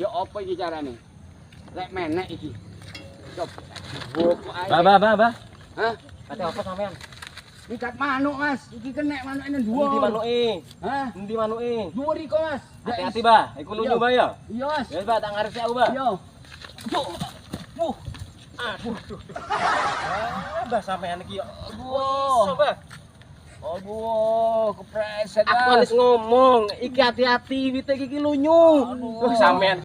Ya apa iki carane? Lek menek iki. Coba. Buk ae. Bah. Hah? Kate apa sampean? Ikat manuk, Mas. Iki kenek manuk ini Endi dhuwur. manuke? Hah? Endi manuke? Dhuwur iko, Mas. Hati-hati, Bah. Iku lunyu, Bah ya. Iya, Mas. Ya, Bah, tak ngarep sik aku, Bah. Iya. Aduh. Bah sampean iki yo. Aduh. Bah. Aduh, kepreset, Aku Mas. wis ngomong, iki hati-hati wite iki lunyu. Sampean